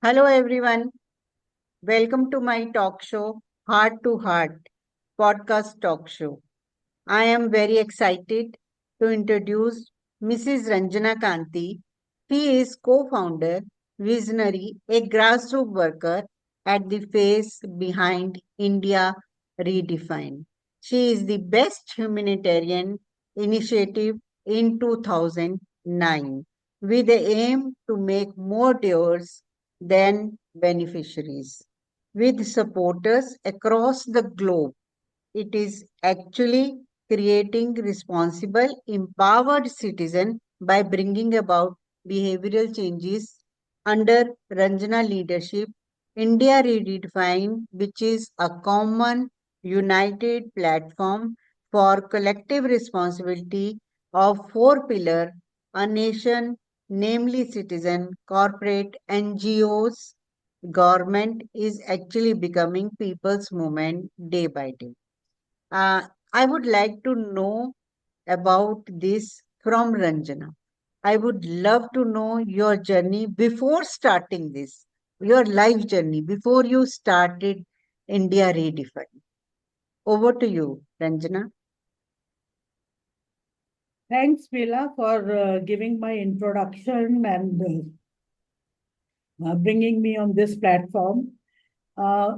Hello, everyone. Welcome to my talk show, Heart to Heart podcast talk show. I am very excited to introduce Mrs. Ranjana Kanti. She is co founder, visionary, a grassroots worker at the face behind India Redefined. She is the best humanitarian initiative in 2009 with the aim to make more doers than beneficiaries. With supporters across the globe, it is actually creating responsible, empowered citizen by bringing about behavioral changes under Ranjana leadership. India Redefined, which is a common, united platform for collective responsibility of four pillars: a nation, namely citizen, corporate, NGOs, government is actually becoming people's movement day by day. I would like to know about this from Ranjana. I would love to know your journey before starting this, your life journey before you started India Redefined. Over to you, Ranjana. Thanks, Bela, for giving my introduction and bringing me on this platform. Uh,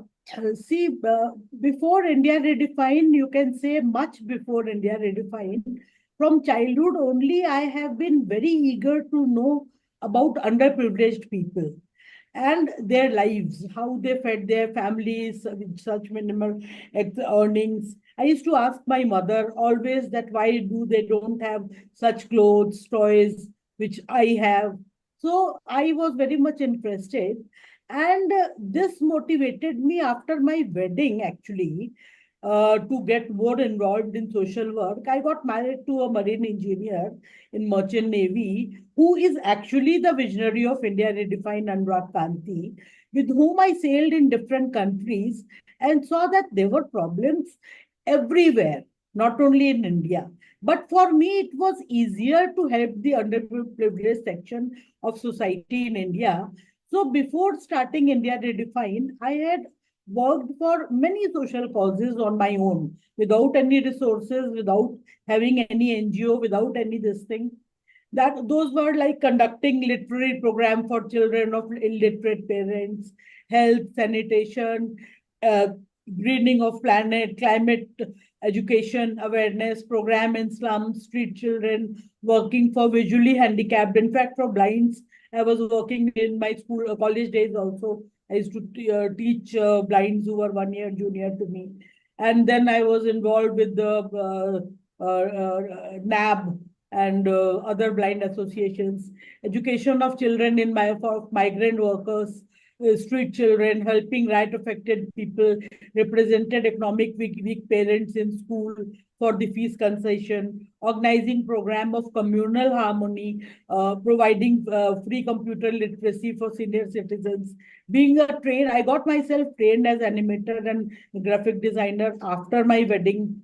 see, before India Redefined, you can say much before India Redefined, from childhood only, I have been very eager to know about underprivileged people and their lives, how they fed their families with such minimal earnings. I used to ask my mother always that why do they don't have such clothes, toys, which I have. So I was very much interested. And this motivated me after my wedding, actually, to get more involved in social work. I got married to a marine engineer in Merchant Navy, who is actually the visionary of India Redefined, Ranjana Kanti, with whom I sailed in different countries and saw that there were problems everywhere, not only in India. But for me, it was easier to help the underprivileged section of society in India. So before starting India Redefined, I had worked for many social causes on my own without any resources, without having any NGO, without any this thing. That those were like conducting literary program for children of illiterate parents, health, sanitation, uh, greening of planet, climate education awareness program in slums, street children, working for visually handicapped. In fact, for blinds, I was working in my school, college days also. I used to teach blinds who were 1 year junior to me. And then I was involved with the NAB and other blind associations, education of children in for migrant workers, street children, helping riot affected people, represented economic weak parents in school for the fees concession, organizing program of communal harmony, providing free computer literacy for senior citizens. Being a trained, I got myself trained as animator and graphic designer after my wedding.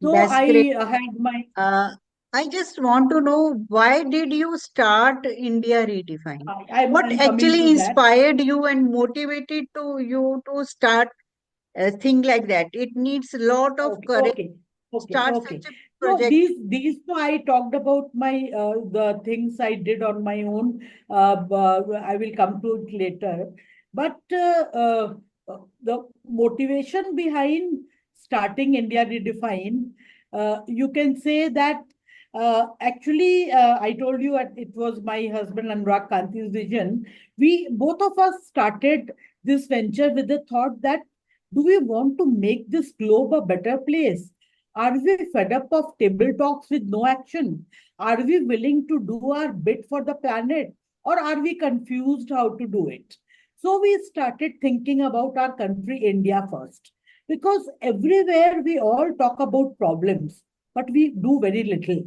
So That's great. I had my Uh, I just want to know, why did you start India Redefined? What I'm coming to actually that. inspired you and motivated to you to start a thing like that? It needs a lot of Okay, courage okay, to okay, start okay. such a So project. so I talked about my the things I did on my own. I will come to it later. But the motivation behind starting India Redefined, you can say that actually I told you that it was my husband Anurag Kanti's vision. We both of us started this venture with the thought that do we want to make this globe a better place? Are we fed up of table talks with no action? Are we willing to do our bit for the planet? Or are we confused how to do it? So we started thinking about our country, India, first. Because everywhere we all talk about problems, but we do very little.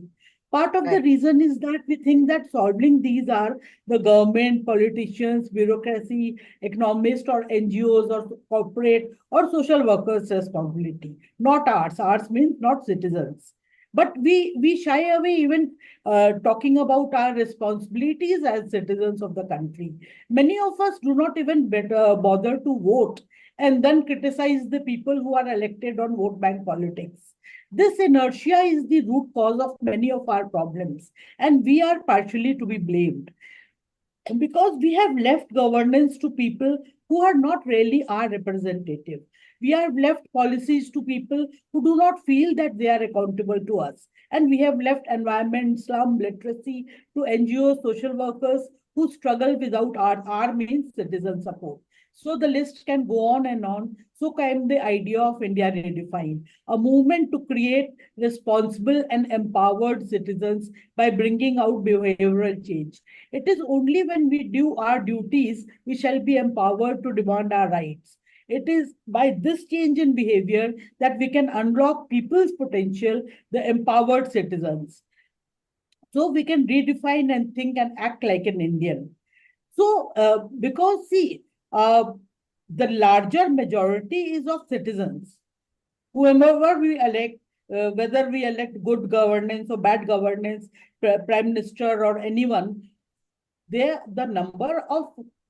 Part of the Right. reason is that we think that solving these are the government, politicians, bureaucracy, economists, or NGOs, or corporate or social workers' responsibility, not ours. Ours means not citizens. But we shy away even talking about our responsibilities as citizens of the country. Many of us do not even bother to vote and then criticize the people who are elected on vote bank politics. This inertia is the root cause of many of our problems, and we are partially to be blamed because we have left governance to people who are not really our representative. We have left policies to people who do not feel that they are accountable to us. And we have left environment, slum, literacy to NGOs, social workers who struggle without our means citizen support. So the list can go on and on. So came the idea of India Redefined, a movement to create responsible and empowered citizens by bringing out behavioral change. It is only when we do our duties we shall be empowered to demand our rights. It is by this change in behavior that we can unlock people's potential, the empowered citizens. So we can redefine and think and act like an Indian. So, because see, the larger majority is of citizens. Whomever we elect, whether we elect good governance or bad governance, prime minister or anyone, the number of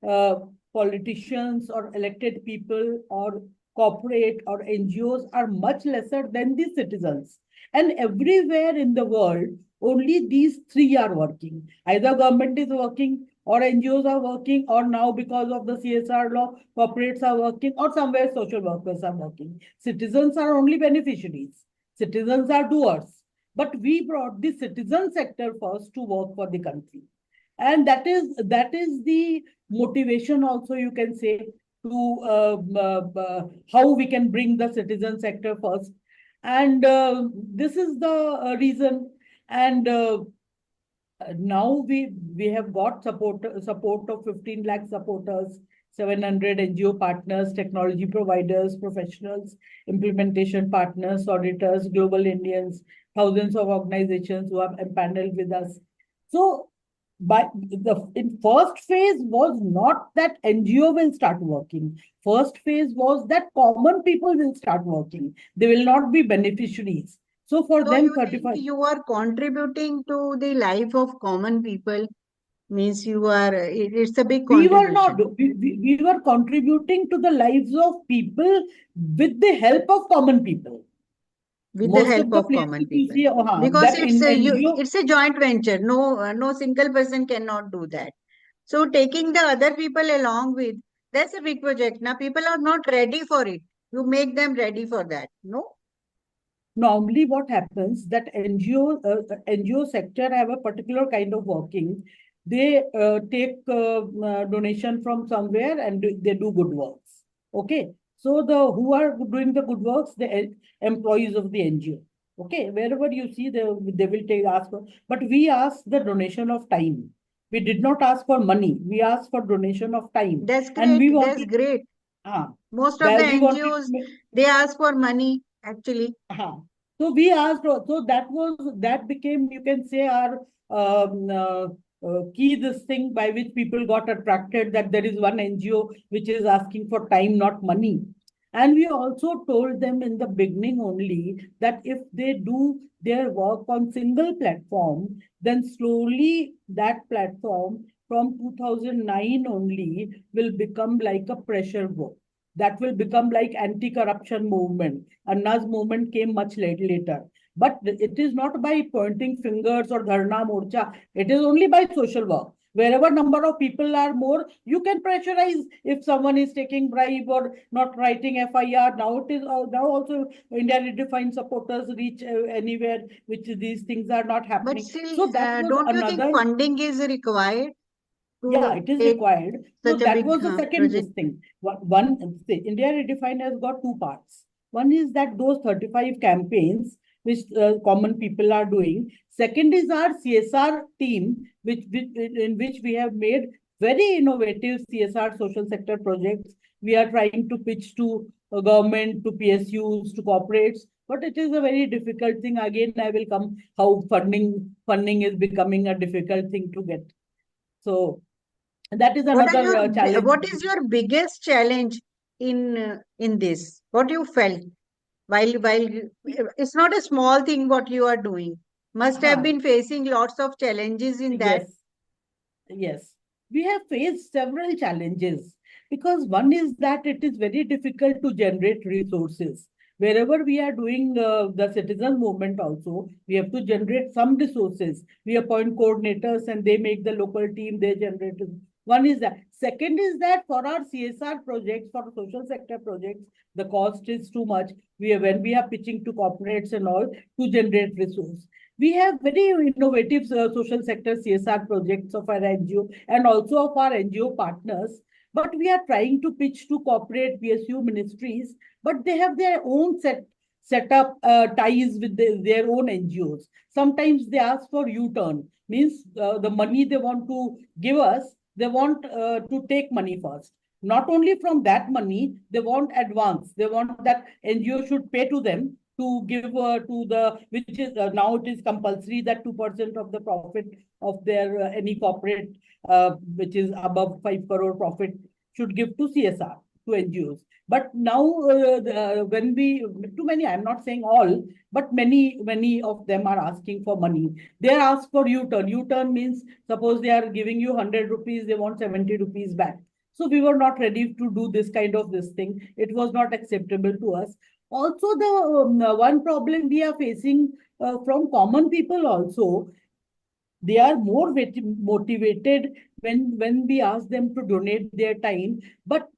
uh, politicians or elected people or corporate or NGOs are much lesser than the citizens. And everywhere in the world, only these three are working. Either government is working, or NGOs are working, or now because of the CSR law, corporates are working, or somewhere social workers are working. Citizens are only beneficiaries. Citizens are doers. But we brought the citizen sector first to work for the country, and that is the motivation also, you can say, to how we can bring the citizen sector first. And this is the reason. And now we have got support of 15 lakh supporters, 700 NGO partners, technology providers, professionals, implementation partners, auditors, global Indians, thousands of organizations who have empaneled with us. So but the in first phase was not that NGO will start working. First phase was that common people will start working. They will not be beneficiaries. So for So them, you think 35. you are contributing to the life of common people? Means you are, it's a big We were not. contribution. We were contributing to the lives of people with the help of common people. With the Most help of the of common places you people, see, oh, because that in NGO. it's a joint venture. No single person cannot do that. So taking the other people along with, that's a big project. Now people are not ready for it. You make them ready for that. No. Normally, what happens that NGO sector have a particular kind of working. They take donation from somewhere and they do good works. Okay, so the who are doing the good works, the employees of the NGO. Okay, wherever you see, they will take ask for. But we ask the donation of time. We did not ask for money. We asked for donation of time, That's and great. we That's wanted. great. Ah, Most of the that we wanted. NGOs, they ask for money actually. Uh-huh. So we asked, so that became, you can say, our key this thing by which people got attracted, that there is one NGO which is asking for time, not money. And we also told them in the beginning only that if they do their work on single platform, then slowly that platform from 2009 only will become like a pressure group. That will become like anti-corruption movement. Anna's movement came much later. But it is not by pointing fingers or dharna morcha. It is only by social work. Wherever number of people are more, you can pressurize if someone is taking bribe or not writing FIR. Now it is now also India Redefined supporters reach anywhere, which these things are not But happening. still, So that was don't you think another. funding is required Yeah, to it is take required. So such a that big was the second this project? thing. Say, India Redefined has got two parts. One is that those 35 campaigns which common people are doing. Second is our CSR team, in which we have made very innovative CSR social sector projects. We are trying to pitch to government, to PSUs, to corporates, but it is a very difficult thing. Again, I will come how funding is becoming a difficult thing to get. So that is What are another challenge. what is your biggest challenge in this? What you felt? While it's not a small thing what you are doing. Must have Huh. been facing lots of challenges in that. Yes. Yes, we have faced several challenges because one is that it is very difficult to generate resources. Wherever we are doing the citizen movement also, we have to generate some resources. We appoint coordinators and they make the local team, they generate. One is that. Second is that for our CSR projects, for social sector projects, the cost is too much. When we are pitching to corporates and all to generate resource. We have very innovative social sector CSR projects of our NGO and also of our NGO partners. But we are trying to pitch to corporate PSU ministries, but they have their own set up ties with their own NGOs. Sometimes they ask for U-turn, means the money they want to give us, they want to take money first. Not only from that money, they want advance. They want that NGO should pay to them to give to the, which is now it is compulsory that 2% of the profit of their any corporate which is above 5 crore profit should give to CSR, to NGOs. But now when we, too many, I'm not saying all, but many of them are asking for money. They are asked for U-turn. U-turn means suppose they are giving you 100 rupees, they want 70 rupees back. So we were not ready to do this kind of this thing. It was not acceptable to us. Also, the one problem we are facing from common people also, they are more motivated when we ask them to donate their time, but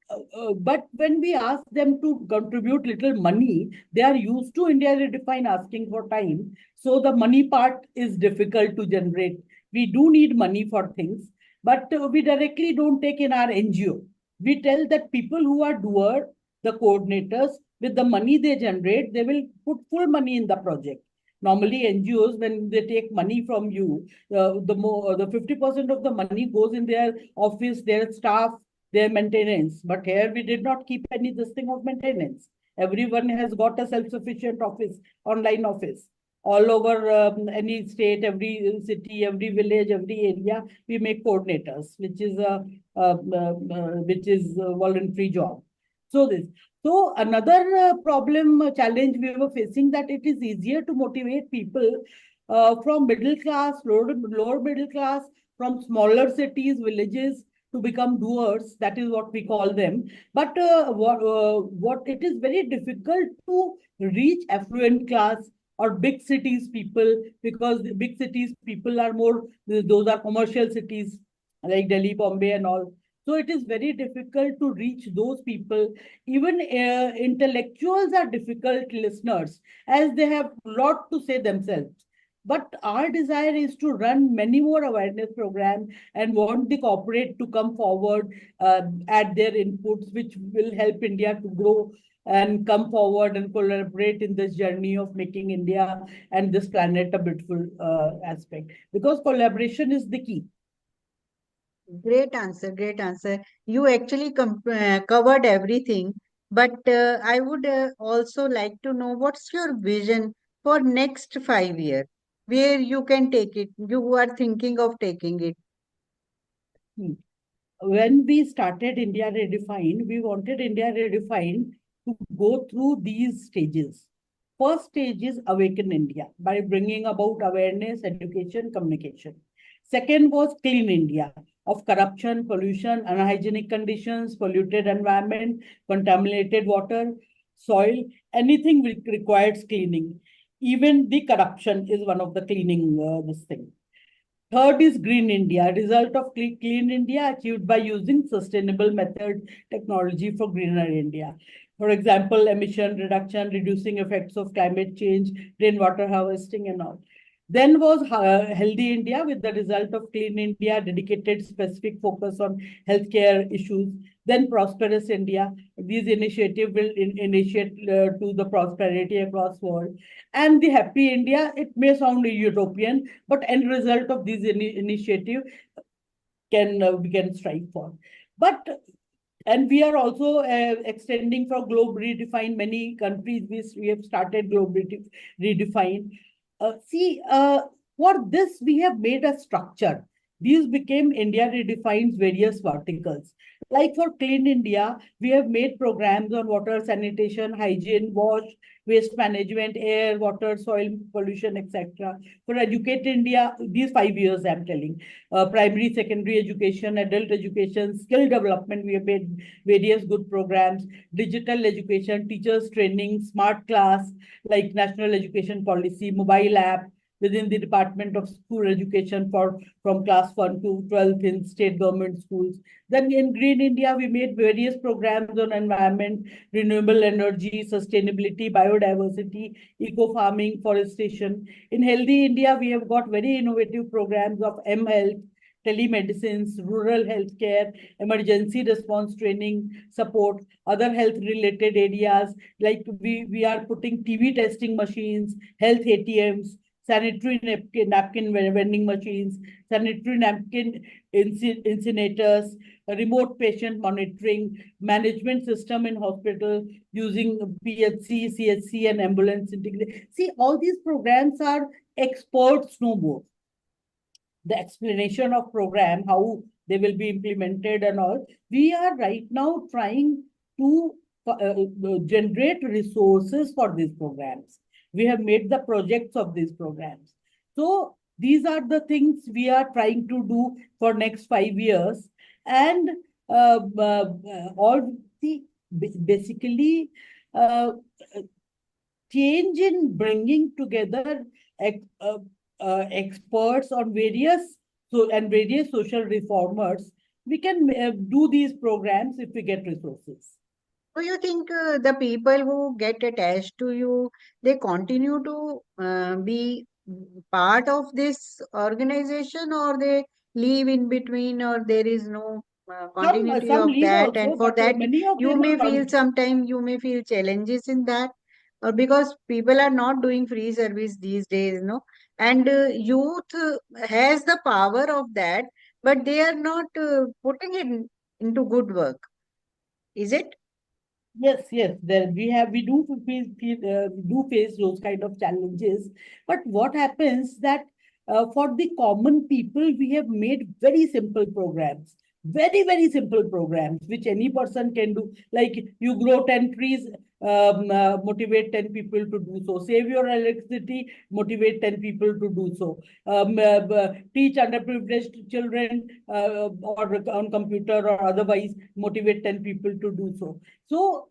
when we ask them to contribute little money, they are used to India Redefine asking for time, so the money part is difficult to generate. We do need money for things, but we directly don't take in our NGO. We tell that people who are doer, the coordinators, with the money they generate, they will put full money in the project. Normally, NGOs, when they take money from you, the 50% of the money goes in their office, their staff, their maintenance. But here we did not keep any this thing of maintenance. Everyone has got a self-sufficient office, online office. All over any state, every city, every village, every area, we make coordinators, which is a voluntary job. So this. So another problem, challenge we were facing, that it is easier to motivate people from middle class, lower middle class, from smaller cities, villages to become doers. That is what we call them. But what it is very difficult to reach affluent class or big cities people, because the big cities people are more, those are commercial cities like Delhi, Bombay, and all. So it is very difficult to reach those people. Even intellectuals are difficult listeners as they have a lot to say themselves. But our desire is to run many more awareness programs and want the corporate to come forward, add their inputs, which will help India to grow and come forward and collaborate in this journey of making India and this planet a beautiful aspect. Because collaboration is the key. Great answer, great answer. You actually covered everything, but I would also like to know what's your vision for next 5 years, where you can take it. You are thinking of taking it. Hmm. When we started India Redefined, we wanted India Redefined to go through these stages. First stage is Awaken India by bringing about awareness, education, communication. Second was Clean India of corruption, pollution, unhygienic conditions, polluted environment, contaminated water, soil, anything which requires cleaning. Even the corruption is one of the cleaning this thing. Third is Green India, result of Clean India achieved by using sustainable method technology for greener India. For example, emission reduction, reducing effects of climate change, rainwater harvesting and all. Then was Healthy India with the result of Clean India, dedicated specific focus on healthcare issues. Then Prosperous India. These initiatives will initiate to the prosperity across world. And the Happy India, it may sound utopian, but end result of these initiative we can strive for. But and we are also extending for Globe Redefined. Many countries we have started Globe Redefined. See, for this we have made a structure. These became India Redefined's various verticals. Like for Clean India, we have made programs on water, sanitation, hygiene, wash, waste management, air, water, soil pollution, etc. For Educate India, these 5 years I'm telling, primary, secondary education, adult education, skill development, we have made various good programs, digital education, teachers training, smart class, like national education policy, mobile app within the Department of School Education for from class 1 to 12th in state government schools. Then in Green India, we made various programs on environment, renewable energy, sustainability, biodiversity, eco-farming, forestation. In Healthy India, we have got very innovative programs of M-Health, telemedicines, rural healthcare, emergency response training, support, other health related areas like we are putting TB testing machines, health ATMs, sanitary napkin vending machines, sanitary napkin incinerators, remote patient monitoring, management system in hospital using PHC, CHC, and ambulance integration. See, all these programs are experts no more. The explanation of program, how they will be implemented and all. We are right now trying to generate resources for these programs. We have made the projects of these programs. So these are the things we are trying to do for next 5 years. And all the basically uh, change in bringing together experts on various social reformers, we can do these programs if we get resources. Do you think the people who get attached to you, they continue to be part of this organization, or they leave in between, or there is no continuity Some of leave that? also, And for but that, many of you them may are feel sometimes you may feel challenges in that, because people are not doing free service these days, no? And youth has the power of that, but they are not putting it into good work. Is it? Yes, yes, there we do face those kind of challenges. But what happens that for the common people, we have made very simple programs, very simple programs which any person can do. Like you grow 10 trees, motivate 10 people to do so. Save your electricity, motivate 10 people to do so. Teach underprivileged children or on computer or otherwise, motivate 10 people to do so. So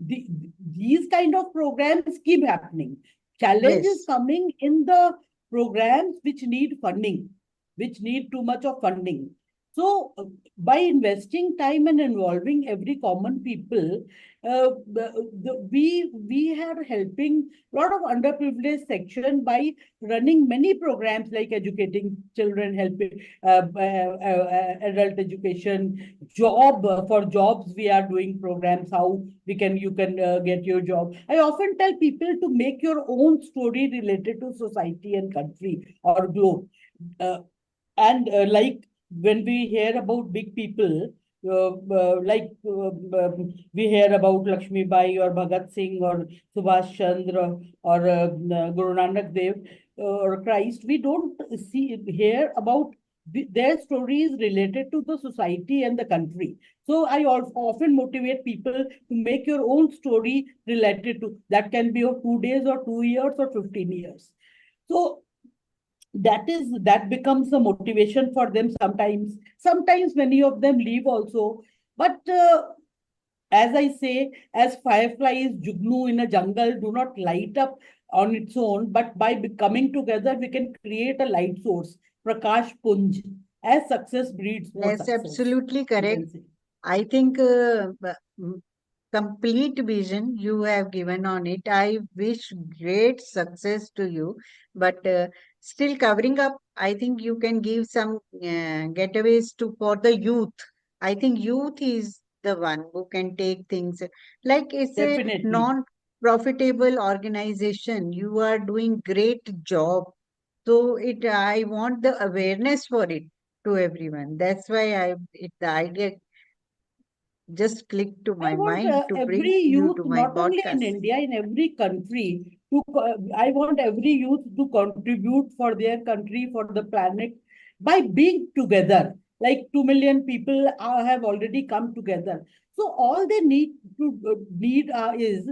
these kind of programs keep happening. Challenge is Yes. coming in the programs which need funding, which need too much of funding. So by investing time and involving every common people, we are helping a lot of underprivileged section by running many programs like educating children, helping adult education, job for jobs. We are doing programs how you can get your job. I often tell people to make your own story related to society and country or globe. Uh, and like when we hear about big people, we hear about Lakshmi Bai or Bhagat Singh or Subhash Chandra or Guru Nanak Dev or Christ, we don't hear about their stories related to the society and the country. So I often motivate people to make your own story related to that, can be of 2 days or 2 years or 15 years. So that becomes the motivation for them. Sometimes many of them leave also, but as I say, as fireflies jugnu in a jungle do not light up on its own, but by coming together we can create a light source, prakash punj, as success breeds more Yes, success, absolutely you correct. can say. I think complete vision you have given on it. I wish great success to you, but still covering up, I think you can give some getaways to for the youth. I think youth is the one who can take things like it's a Definitely. non-profitable organization. You are doing great job. So it I want the awareness for it to everyone. That's why the idea just clicked to I my want mind to bring every you youth, to my not only in podcast. India, in every country, I want every youth to contribute for their country, for the planet. by being together. Like 2 million people have already come together. So all they need is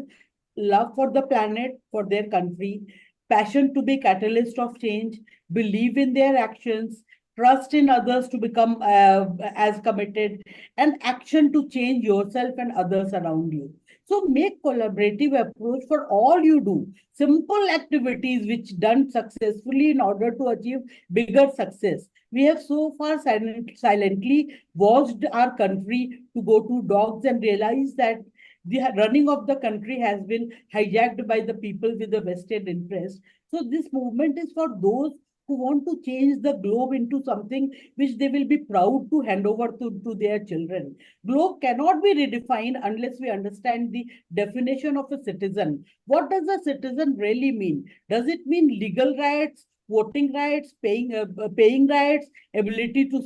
love for the planet, for their country, passion to be catalyst of change, believe in their actions, trust in others to become as committed, and action to change yourself and others around you. So make collaborative approach for all you do. Simple activities which done successfully in order to achieve bigger success. We have so far silently watched our country to go to dogs and realize that the running of the country has been hijacked by the people with a vested interest. So this movement is for those who want to change the globe into something which they will be proud to hand over to their children. Globe cannot be redefined unless we understand the definition of a citizen. What does a citizen really mean? Does it mean legal rights, voting rights, paying rights, ability to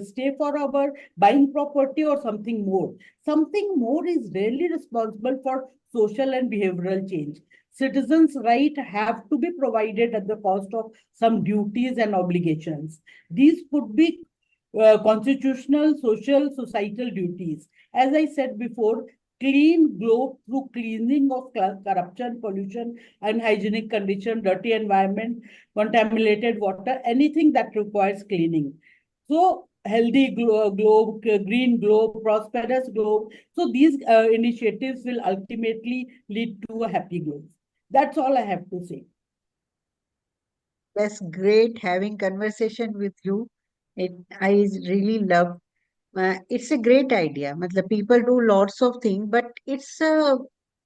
stay forever, buying property, or something more? Something more is really responsible for social and behavioral change. Citizens' rights have to be provided at the cost of some duties and obligations. These could be constitutional, social, societal duties. As I said before, clean globe through cleaning of corruption, pollution, unhygienic condition, dirty environment, contaminated water, anything that requires cleaning. So healthy globe, green globe, prosperous globe. So these initiatives will ultimately lead to a happy globe. That's all I have to say. That's great having conversation with you. It I really love. It's a great idea. Matlab, people do lots of things, but it's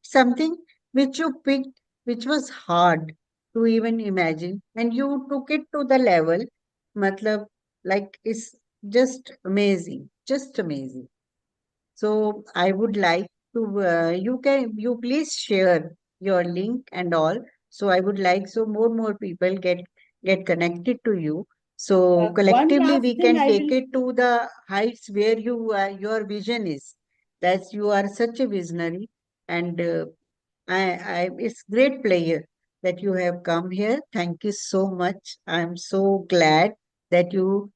something which you picked, which was hard to even imagine, and you took it to the level. Matlab, like it's just amazing, just amazing. So I would like to, you please share your link and all. So I would like so more people get connected to you. So One collectively last we thing can I take will it to the heights where your vision is. That you are such a visionary, and it's great player that you have come here. Thank you so much. I'm so glad that you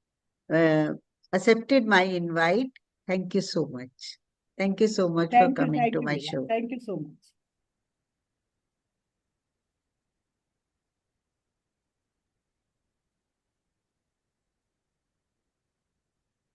uh, accepted my invite. Thank you so much. Thank you so much for coming thank to you, my Mila. show. Thank you so much.